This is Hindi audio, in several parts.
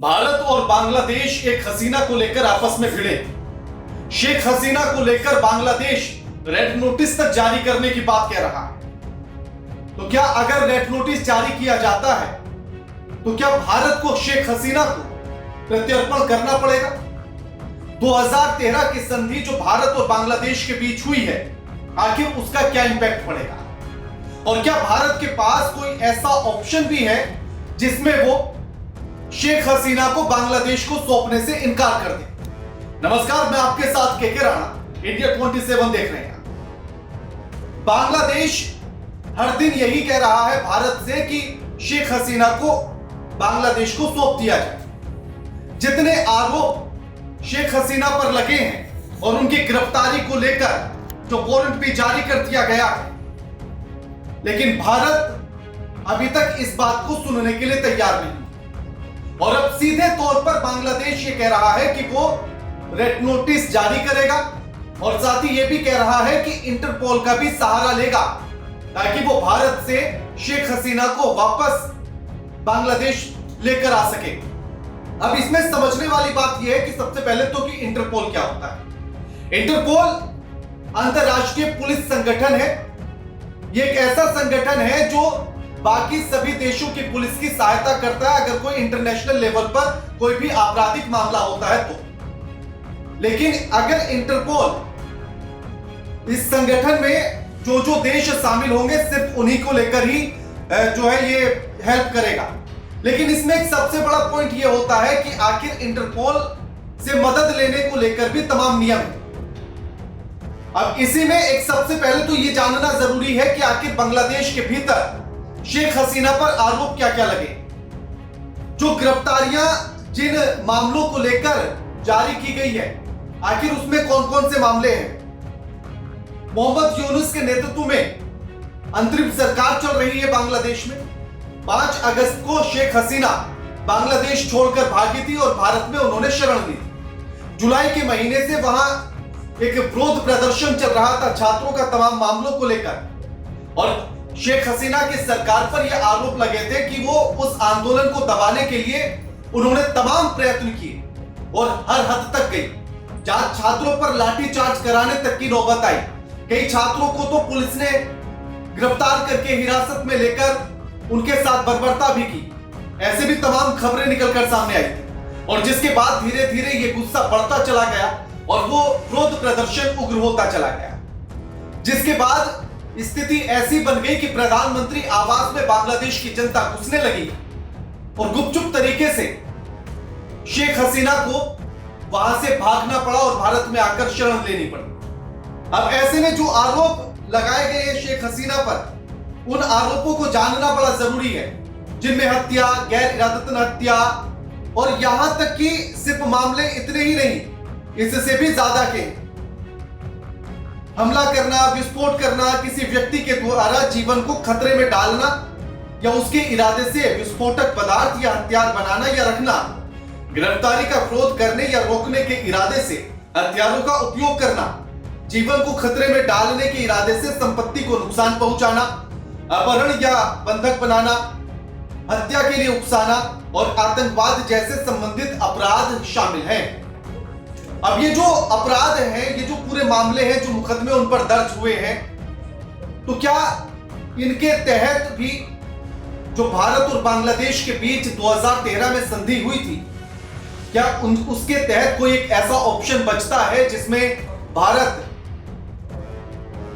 भारत और बांग्लादेश एक हसीना को लेकर आपस में भिड़े। शेख हसीना को लेकर बांग्लादेश रेड नोटिस तक जारी करने की बात कह रहा है। तो क्या अगर रेड नोटिस जारी किया जाता है तो क्या भारत को शेख हसीना को प्रत्यर्पण करना पड़ेगा? 2013 की संधि जो भारत और बांग्लादेश के बीच हुई है, आखिर उसका क्या इंपैक्ट पड़ेगा? और क्या भारत के पास कोई ऐसा ऑप्शन भी है जिसमें वो शेख हसीना को बांग्लादेश को सौंपने से इनकार कर दे? नमस्कार, मैं आपके साथ के राणा, इंडिया 27 देख रहे हैं। बांग्लादेश हर दिन यही कह रहा है भारत से कि शेख हसीना को बांग्लादेश को सौंप दिया जाए। जितने आरोप शेख हसीना पर लगे हैं और उनकी गिरफ्तारी को लेकर जो वारंट भी जारी कर दिया गया है, लेकिन भारत अभी तक इस बात को सुनने के लिए तैयार नहीं। और अब सीधे तौर पर बांग्लादेश ये कह रहा है कि वो रेड नोटिस जारी करेगा और साथ ही ये भी कह रहा है कि इंटरपोल का भी सहारा लेगा ताकि वो भारत से शेख हसीना को वापस बांग्लादेश लेकर आ सके। अब इसमें समझने वाली बात यह है कि सबसे पहले तो कि इंटरपोल क्या होता है। इंटरपोल अंतरराष्ट्रीय पुलिस संगठन है। यह एक ऐसा संगठन है जो बाकी सभी देशों की पुलिस की सहायता करता है अगर कोई इंटरनेशनल लेवल पर कोई भी आपराधिक मामला होता है तो। लेकिन अगर इंटरपोल इस संगठन में जो देश शामिल होंगे सिर्फ उन्हीं को लेकर ही जो है ये हेल्प करेगा। लेकिन इसमें एक सबसे बड़ा पॉइंट ये होता है कि आखिर इंटरपोल से मदद लेने को लेकर भी तमाम नियम है। अब इसी में एक सबसे पहले तो ये जानना जरूरी है कि आखिर बांग्लादेश के भीतर शेख हसीना पर आरोप क्या क्या लगे। जो गिरफ्तारियां जिन मामलों को लेकर जारी की गई है, आखिर उसमें कौन कौन से मामले हैं? मोहम्मद यूनुस के नेतृत्व में अंतरिम सरकार चल रही है बांग्लादेश में। 5 अगस्त को शेख हसीना बांग्लादेश छोड़कर भागी थी और भारत में उन्होंने शरण ली थी। जुलाई के महीने से वहां एक विरोध प्रदर्शन चल रहा था छात्रों का तमाम मामलों को लेकर, और शेख हसीना की सरकार पर यह आरोप लगे थे कि वो उस आंदोलन को दबाने के लिए उन्होंने तमाम प्रयत्न किए और हर हद तक गई, जहां छात्रों पर लाठीचार्ज कराने तक की नौबत आई। कई छात्रों को तो पुलिस ने गिरफ्तार करके हिरासत में लेकर उनके साथ बर्बरता भी की। ऐसे भी तमाम खबरें निकलकर सामने आई थी, और जिसके बाद धीरे धीरे ये गुस्सा बढ़ता चला गया और वो विरोध प्रदर्शन उग्र होता चला गया, जिसके बाद स्थिति ऐसी बन गई कि प्रधानमंत्री आवास में बांग्लादेश की जनता घुसने लगी और गुपचुप तरीके से शेख हसीना को वहां से भागना पड़ा और भारत में आकर शरण लेनी पड़ी। अब ऐसे में जो आरोप लगाए गए हैं शेख हसीना पर, उन आरोपों को जानना बड़ा जरूरी है, जिनमें हत्या, गैर इरादतन हत्या, और यहां तक कि सिर्फ मामले इतने ही नहीं, इससे भी ज्यादा के हमला करना, विस्फोट करना, किसी व्यक्ति के द्वारा जीवन को खतरे में डालना या उसके इरादे से विस्फोटक पदार्थ या हथियार बनाना या रखना, गिरफ्तारी का विरोध करने या रोकने के इरादे से हथियारों का उपयोग करना, जीवन को खतरे में डालने के इरादे से संपत्ति को नुकसान पहुंचाना, अपहरण या बंधक बनाना, हत्या के लिए उकसाना और आतंकवाद जैसे संबंधित अपराध शामिल हैं। अब ये जो अपराध हैं, ये जो पूरे मामले हैं, जो मुकदमे उन पर दर्ज हुए हैं, तो क्या इनके तहत भी जो भारत और बांग्लादेश के बीच 2013 में संधि हुई थी, क्या उसके तहत कोई एक ऐसा ऑप्शन बचता है जिसमें भारत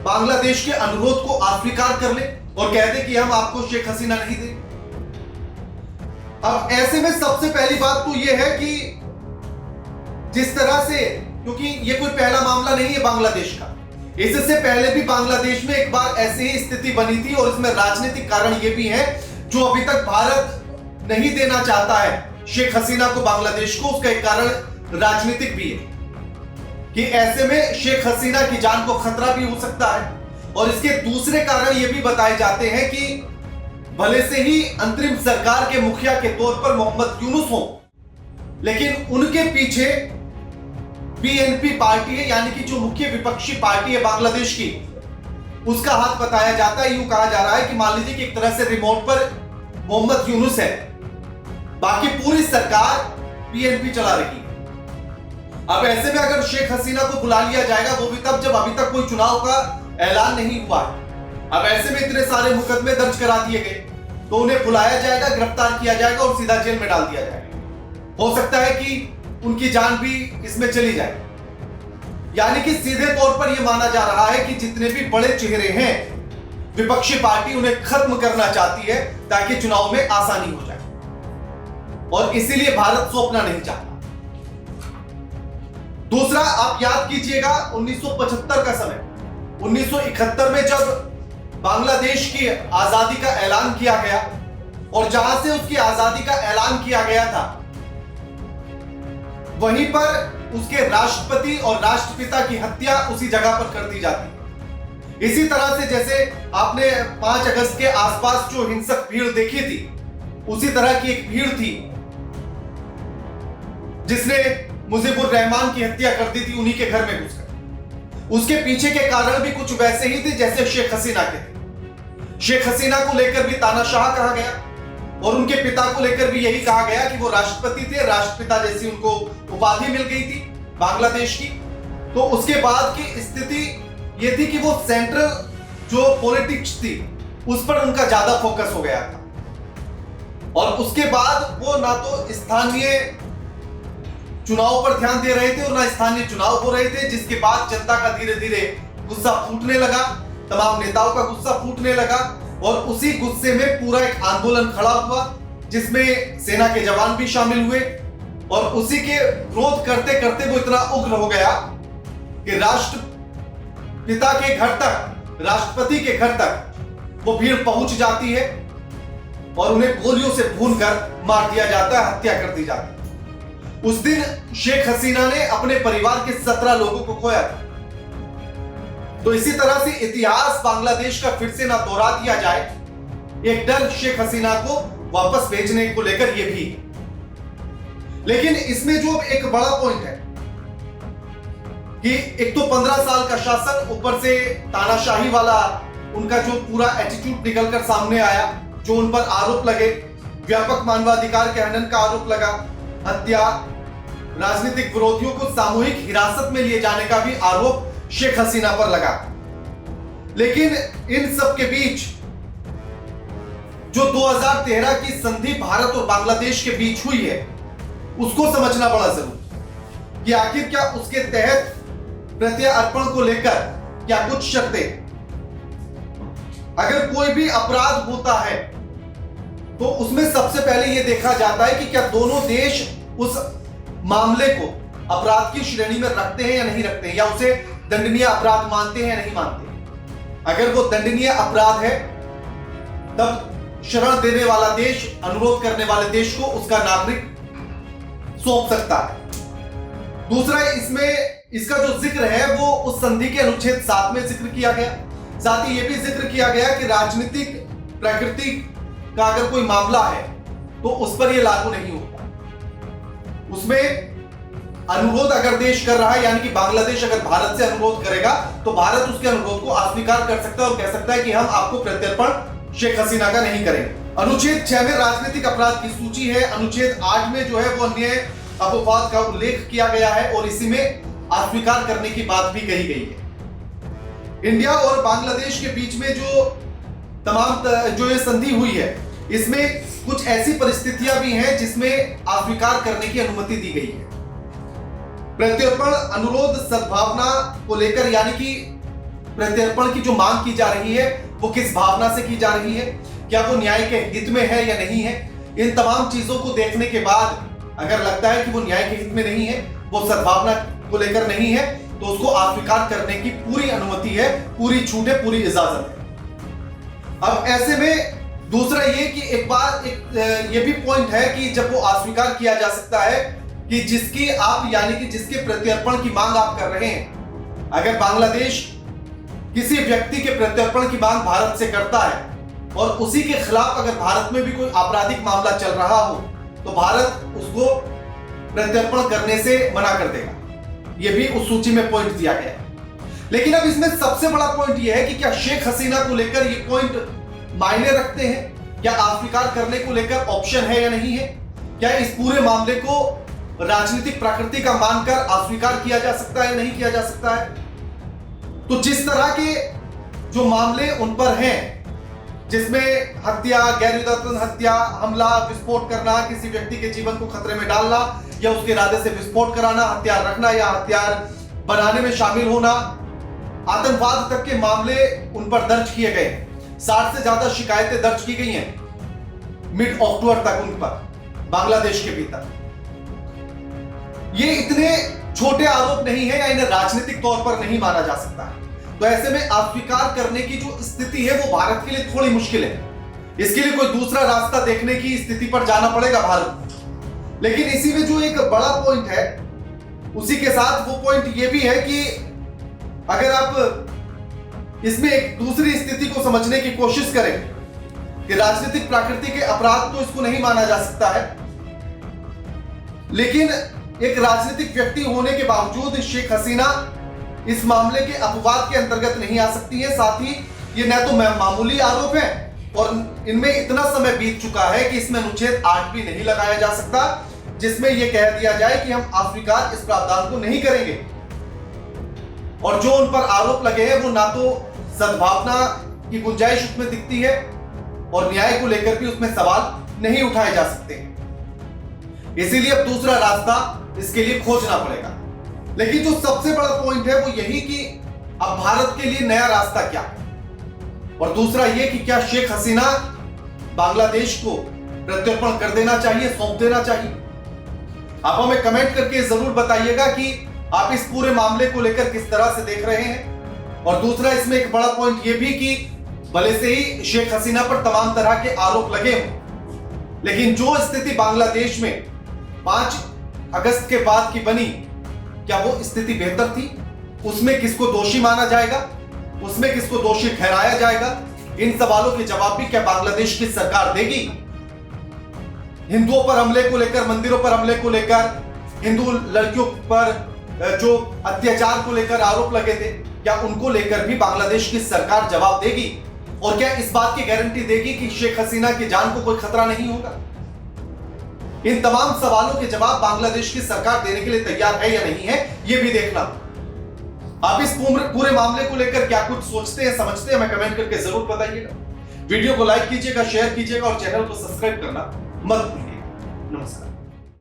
बांग्लादेश के अनुरोध को अस्वीकार कर ले और कह दे कि हम आपको शेख हसीना नहीं दें? अब ऐसे में सबसे पहली बात तो यह है कि जिस तरह से, क्योंकि ये कोई पहला मामला नहीं है बांग्लादेश का, इससे पहले भी बांग्लादेश में एक बार ऐसी ही स्थिति बनी थी, और इसमें राजनीतिक कारण ये भी है जो अभी तक भारत नहीं देना चाहता है शेख हसीना को बांग्लादेश को। उसका एक कारण राजनीतिक भी है कि ऐसे में शेख हसीना की जान को खतरा भी हो सकता है, और इसके दूसरे कारण ये भी बताए जाते हैं कि भले से ही अंतरिम सरकार के मुखिया के तौर पर मोहम्मद यूनुस हो, लेकिन उनके पीछे बीएनपी पार्टी है, यानी कि जो मुख्य विपक्षी पार्टी है बांग्लादेश की, उसका हाथ बताया जाता है। यूं कहा जा रहा है कि मान लीजिए कि एक तरह से रिमोट पर मोहम्मद यूनुस है, बाकी पूरी सरकार पीएनपी चला रही है। अब ऐसे में अगर शेख हसीना को बुला लिया जाएगा, वो भी तब जब अभी तक कोई चुनाव का ऐलान नहीं हुआ है। अब ऐसे में इतने सारे मुकदमे दर्ज करा दिए गए, तो उन्हें बुलाया जाएगा, गिरफ्तार किया जाएगा और सीधा जेल में डाल दिया जाएगा। हो सकता है कि उनकी जान भी इसमें चली जाए। यानी कि सीधे तौर पर यह माना जा रहा है कि जितने भी बड़े चेहरे हैं, विपक्षी पार्टी उन्हें खत्म करना चाहती है ताकि चुनाव में आसानी हो जाए, और इसीलिए भारत सौंपना नहीं चाहता। दूसरा, आप याद कीजिएगा 1975 का समय, 1971 में जब बांग्लादेश की आजादी का ऐलान किया गया, और जहां से उसकी आजादी का ऐलान किया गया था, वहीं पर उसके राष्ट्रपति और राष्ट्रपिता की हत्या उसी जगह पर कर दी जाती। इसी तरह से जैसे आपने 5 अगस्त के आसपास जो हिंसक भीड़ देखी थी, उसी तरह की एक भीड़ थी जिसने मुजीबुर रहमान की हत्या कर दी थी उन्हीं के घर में घुसकर। उसके पीछे के कारण भी कुछ वैसे ही थे जैसे शेख हसीना के थे। शेख हसीना को लेकर भी तानाशाह कहा गया, और उनके पिता को लेकर भी यही कहा गया कि वो राष्ट्रपति थे, राष्ट्रपिता जैसी उनको उपाधि मिल गई थी बांग्लादेश की। तो उसके बाद की स्थिति ये थी कि वो सेंट्रल जो पॉलिटिक्स थी उस पर उनका ज्यादा फोकस हो गया था, और उसके बाद वो ना तो स्थानीय चुनाव पर ध्यान दे रहे थे और ना स्थानीय चुनाव हो रहे थे, जिसके बाद जनता का धीरे धीरे गुस्सा फूटने लगा, तमाम नेताओं का गुस्सा फूटने लगा, और उसी गुस्से में पूरा एक आंदोलन खड़ा हुआ जिसमें सेना के जवान भी शामिल हुए, और उसी के विरोध करते करते वो इतना उग्र हो गया कि राष्ट्रपिता के घर तक, राष्ट्रपति के घर तक वो भीड़ पहुंच जाती है और उन्हें गोलियों से भूनकर मार दिया जाता है, हत्या कर दी जाती है। उस दिन शेख हसीना ने अपने परिवार के 17 लोगों को खोया था। तो इसी तरह से इतिहास बांग्लादेश का फिर से ना दोहरा दिया जाए, एक डर शेख हसीना को वापस भेजने को लेकर यह भी। लेकिन इसमें जो एक बड़ा पॉइंट है कि एक तो 15 साल का शासन, ऊपर से तानाशाही वाला उनका जो पूरा एटीट्यूड निकलकर सामने आया, जो उन पर आरोप लगे, व्यापक मानवाधिकार के हनन का आरोप लगा, हत्या, राजनीतिक विरोधियों को सामूहिक हिरासत में लिए जाने का भी आरोप शेख हसीना पर लगा। लेकिन इन सब के बीच जो 2013 की संधि भारत और बांग्लादेश के बीच हुई है, उसको समझना बड़ा जरूरी कि आखिर क्या उसके तहत प्रत्यार्पण को लेकर क्या कुछ शर्तें, अगर कोई भी अपराध होता है तो उसमें सबसे पहले यह देखा जाता है कि क्या दोनों देश उस मामले को अपराध की श्रेणी में रखते हैं या नहीं रखते हैं, या उसे दंडनीय अपराध मानते हैं या नहीं मानते। अगर वो दंडनीय अपराध है, तब शरण देने वाला देश, अनुरोध करने वाले देश को उसका नागरिक सौंप सकता है। दूसरा, इसमें इसका जो जिक्र है वो उस संधि के अनुच्छेद 7 में जिक्र किया गया। साथ ही यह भी जिक्र किया गया कि राजनीतिक प्रकृति का अगर कोई मामला है तो उस पर यह लागू नहीं होता। उसमें अनुरोध अगर देश कर रहा है, यानी कि बांग्लादेश अगर भारत से अनुरोध करेगा तो भारत उसके अनुरोध को अस्वीकार कर सकता है और कह सकता है कि हम आपको प्रत्यर्पण शेख हसीना का नहीं करेंगे। अनुच्छेद 6 में राजनीतिक अपराध की सूची है। अनुच्छेद 8 में जो है वो अन्य अपवाद का उल्लेख किया गया है और इसी में अस्वीकार करने की बात भी कही गई है। इंडिया और बांग्लादेश के बीच में जो तमाम जो ये संधि हुई है, इसमें कुछ ऐसी परिस्थितियां भी हैं जिसमें अस्वीकार करने की अनुमति दी गई है। प्रत्यर्पण अनुरोध सद्भावना को लेकर, यानी कि प्रत्यर्पण की जो मांग की जा रही है वो किस भावना से की जा रही है, क्या वो न्याय के हित में है या नहीं है, इन तमाम चीजों को देखने के बाद अगर लगता है कि वो न्याय के हित में नहीं है, वो सद्भावना को लेकर नहीं है, तो उसको अस्वीकार करने की पूरी अनुमति है, पूरी छूट है, पूरी इजाजत है। अब ऐसे में दूसरा ये कि ये भी पॉइंट है कि जब वो अस्वीकार किया जा सकता है कि जिसकी आप, यानी कि जिसके प्रत्यर्पण की मांग आप कर रहे हैं, अगर बांग्लादेश किसी व्यक्ति के प्रत्यर्पण की मांग भारत से करता है और उसी के खिलाफ अगर भारत में भी कोई आपराधिक मामला चल रहा हो, तो भारत उसको प्रत्यर्पण करने से मना कर देगा। यह भी उस सूची में पॉइंट दिया गया है। लेकिन अब इसमें सबसे बड़ा पॉइंट यह है कि क्या शेख हसीना को लेकर ये पॉइंट मायने रखते हैं, क्या अस्वीकार करने को लेकर ऑप्शन है या नहीं है, क्या इस पूरे मामले को राजनीतिक प्रकृति का मानकर अस्वीकार किया जा सकता है, नहीं किया जा सकता है? तो जिस तरह के जो मामले उन पर हैं, जिसमें हत्या, गैर इरादतन हत्या, हमला, विस्फोट करना, किसी व्यक्ति के जीवन को खतरे में डालना या उसके इरादे से विस्फोट कराना, हथियार रखना या हथियार बनाने में शामिल होना, आतंकवाद तक के मामले उन पर दर्ज किए गए। 60 से ज्यादा शिकायतें दर्ज की गई हैं मिड अक्टूबर तक उन पर बांग्लादेश के भीतर। ये इतने छोटे आरोप नहीं है या इन्हें राजनीतिक तौर पर नहीं माना जा सकता है। तो ऐसे में अस्वीकार करने की जो स्थिति है वो भारत के लिए थोड़ी मुश्किल है। इसके लिए कोई दूसरा रास्ता देखने की स्थिति पर जाना पड़ेगा भारत को। लेकिन इसी में जो एक बड़ा पॉइंट है, उसी के साथ वो पॉइंट ये भी है कि अगर आप इसमें एक दूसरी स्थिति को समझने की कोशिश करें कि राजनीतिक प्रकृति के अपराध तो इसको नहीं माना जा सकता है, लेकिन एक राजनीतिक व्यक्ति होने के बावजूद शेख हसीना इस मामले के अपवाद के अंतर्गत नहीं आ सकती है। साथ ही ये न तो मामूली आरोप है और इनमें इतना समय बीत चुका है कि इसमें अनुच्छेद 8 भी नहीं लगाया जा सकता, जिसमें यह कह दिया जाए कि हम अस्वीकार इस प्रावधान को नहीं करेंगे। और जो उन पर आरोप लगे हैं वो ना तो सद्भावना की गुंजाइश उसमें दिखती है और न्याय को लेकर भी उसमें सवाल नहीं उठाए जा सकते। इसीलिए अब दूसरा रास्ता इसके लिए खोजना पड़ेगा। लेकिन जो सबसे बड़ा पॉइंट है वो यही कि अब भारत के लिए नया रास्ता क्या, और दूसरा ये कि क्या शेख हसीना बांग्लादेश को प्रत्यर्पण कर देना चाहिए, सौंप देना चाहिए। आप हमें कमेंट करके जरूर बताइएगा कि आप इस पूरे मामले को लेकर किस तरह से देख रहे हैं। और दूसरा इसमें एक बड़ा पॉइंट यह भी कि भले से ही शेख हसीना पर तमाम तरह के आरोप लगे हों, लेकिन जो स्थिति बांग्लादेश में 5 अगस्त के बाद की बनी, क्या वो स्थिति बेहतर थी? उसमें किसको दोषी माना जाएगा, उसमें किसको दोषी ठहराया जाएगा? इन सवालों के जवाब भी क्या बांग्लादेश की सरकार देगी? हिंदुओं पर हमले को लेकर, मंदिरों पर हमले को लेकर, हिंदू लड़कियों पर जो अत्याचार को लेकर आरोप लगे थे, क्या उनको लेकर भी बांग्लादेश की सरकार जवाब देगी? और क्या इस बात की गारंटी देगी कि शेख हसीना की जान को कोई खतरा नहीं होगा? इन तमाम सवालों के जवाब बांग्लादेश की सरकार देने के लिए तैयार है या नहीं है, यह भी देखना। आप इस पूरे मामले को लेकर क्या कुछ सोचते हैं, समझते हैं, हमें कमेंट करके जरूर बताइएगा। वीडियो को लाइक कीजिएगा, शेयर कीजिएगा और चैनल को सब्सक्राइब करना मत भूलिएगा। नमस्कार।